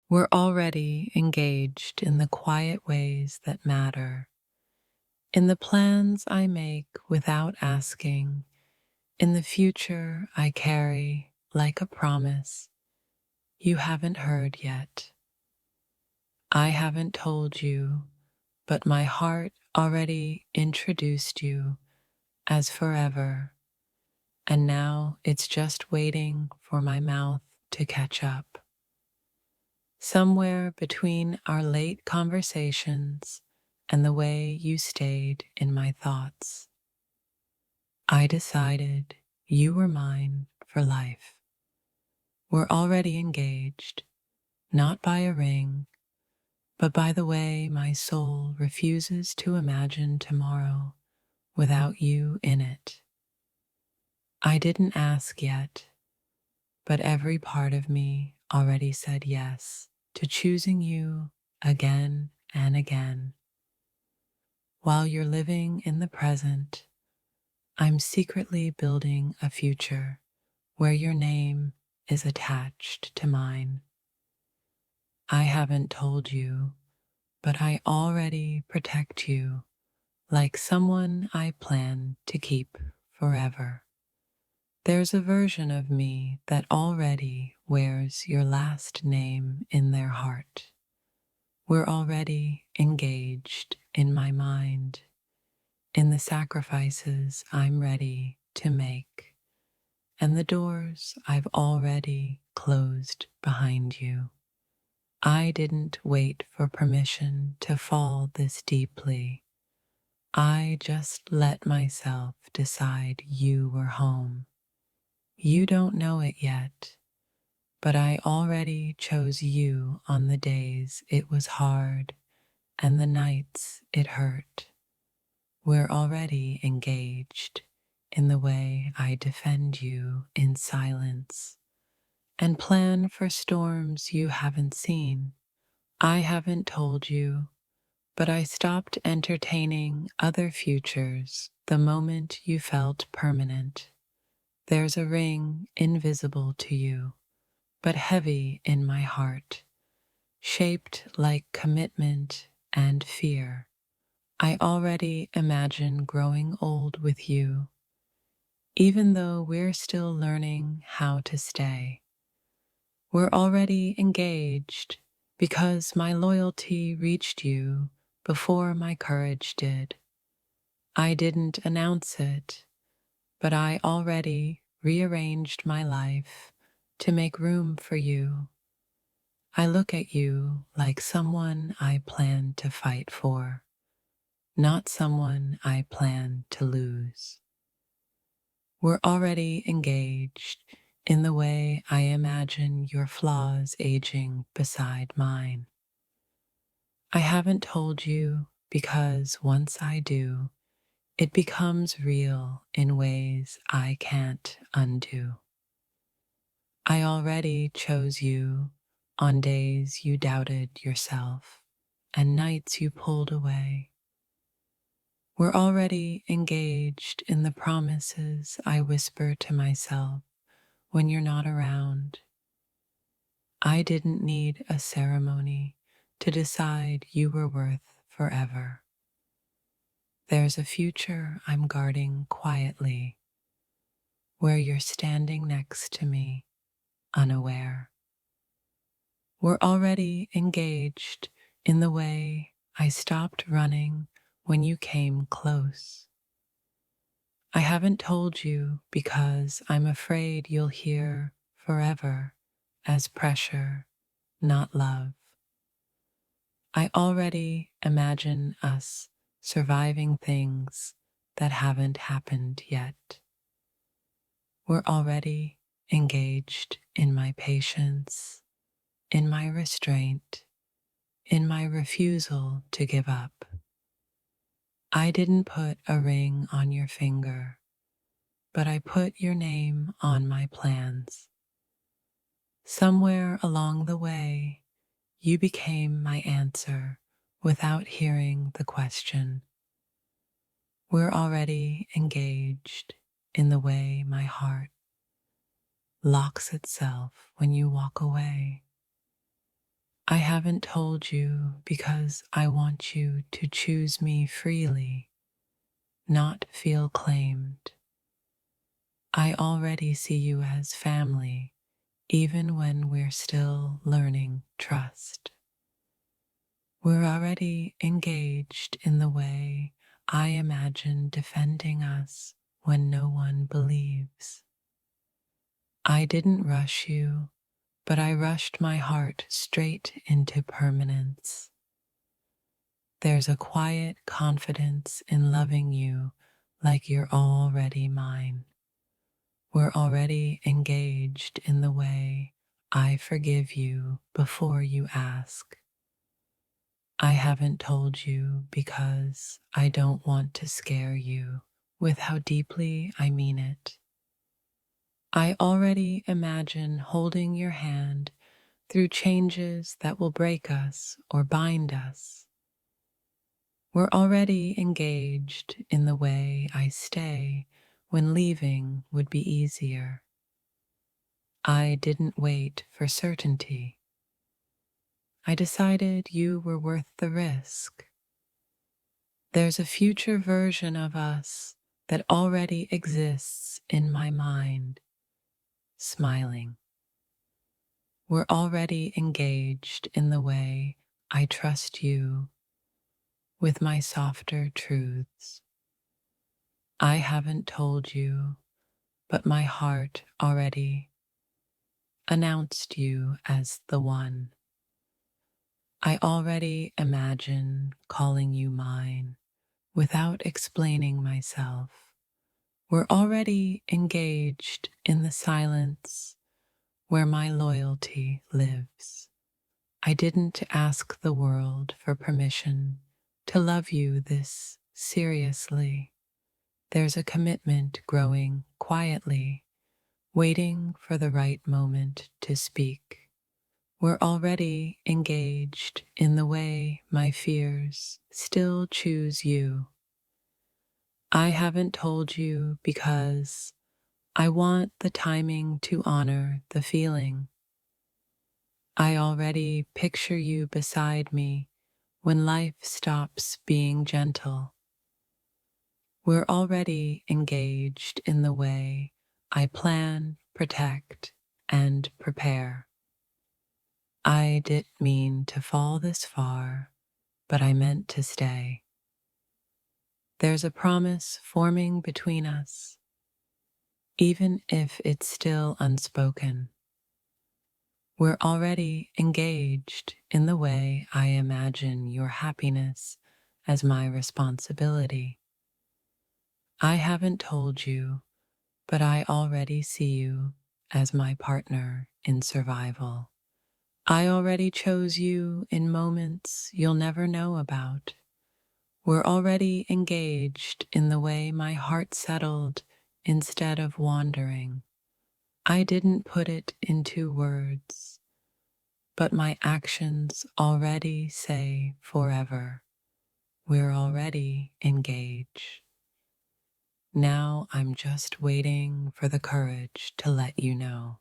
We're already engaged in the quiet ways that matter, in the plans I make without asking, in the future I carry like a promise you haven't heard yet. I haven't told you, but my heart already introduced you as forever, and now it's just waiting for my mouth to catch up. Somewhere between our late conversations and the way you stayed in my thoughts, I decided you were mine for life. We're already engaged, not by a ring, but by the way my soul refuses to imagine tomorrow without you in it. I didn't ask yet, but every part of me already said yes to choosing you again and again. While you're living in the present, I'm secretly building a future where your name is attached to mine. I haven't told you, but I already protect you like someone I plan to keep forever. There's a version of me that already wears your last name in their heart. We're already engaged in my mind, in the sacrifices I'm ready to make, and the doors I've already closed behind you. I didn't wait for permission to fall this deeply. I just let myself decide you were home. You don't know it yet, but I already chose you on the days it was hard and the nights it hurt. We're already engaged in the way I defend you in silence and plan for storms you haven't seen. I haven't told you, but I stopped entertaining other futures the moment you felt permanent. There's a ring invisible to you, but heavy in my heart, shaped like commitment and fear. I already imagine growing old with you, even though we're still learning how to stay. We're already engaged because my loyalty reached you before my courage did. I didn't announce it, but I already rearranged my life to make room for you. I look at you like someone I plan to fight for, not someone I plan to lose. We're already engaged in the way I imagine your flaws aging beside mine. I haven't told you because once I do, it becomes real in ways I can't undo. I already chose you on days you doubted yourself and nights you pulled away. We're already engaged in the promises I whisper to myself when you're not around. I didn't need a ceremony to decide you were worth forever. There's a future I'm guarding quietly, where you're standing next to me, unaware. We're already engaged in the way I stopped running when you came close. I haven't told you because I'm afraid you'll hear forever as pressure, not love. I already imagine us surviving things that haven't happened yet. We're already engaged in my patience, in my restraint, in my refusal to give up. I didn't put a ring on your finger, but I put your name on my plans. Somewhere along the way, you became my answer without hearing the question. We're already engaged in the way my heart locks itself when you walk away. haven't told you because I want you to choose me freely, not feel claimed. I already see you as family, even when we're still learning trust. We're already engaged in the way I imagine defending us when no one believes. I didn't rush you, but I rushed my heart straight into permanence. There's a quiet confidence in loving you like you're already mine. We're already engaged in the way I forgive you before you ask. I haven't told you because I don't want to scare you with how deeply I mean it. I already imagine holding your hand through changes that will break us or bind us. We're already engaged in the way I stay when leaving would be easier. I didn't wait for certainty. I decided you were worth the risk. There's a future version of us that already exists in my mind, smiling. We're already engaged in the way I trust you with my softer truths. I haven't told you, but my heart already announced you as the one. I already imagine calling you mine without explaining myself. We're already engaged in the silence where my loyalty lives. I didn't ask the world for permission to love you this seriously. There's a commitment growing quietly, waiting for the right moment to speak. We're already engaged in the way my fears still choose you. I haven't told you because I want the timing to honor the feeling. I already picture you beside me when life stops being gentle. We're already engaged in the way I plan, protect, and prepare. I didn't mean to fall this far, but I meant to stay. There's a promise forming between us, even if it's still unspoken. We're already engaged in the way I imagine your happiness as my responsibility. I haven't told you, but I already see you as my partner in survival. I already chose you in moments you'll never know about. We're already engaged in the way my heart settled instead of wandering. I didn't put it into words, but my actions already say forever. We're already engaged. Now I'm just waiting for the courage to let you know.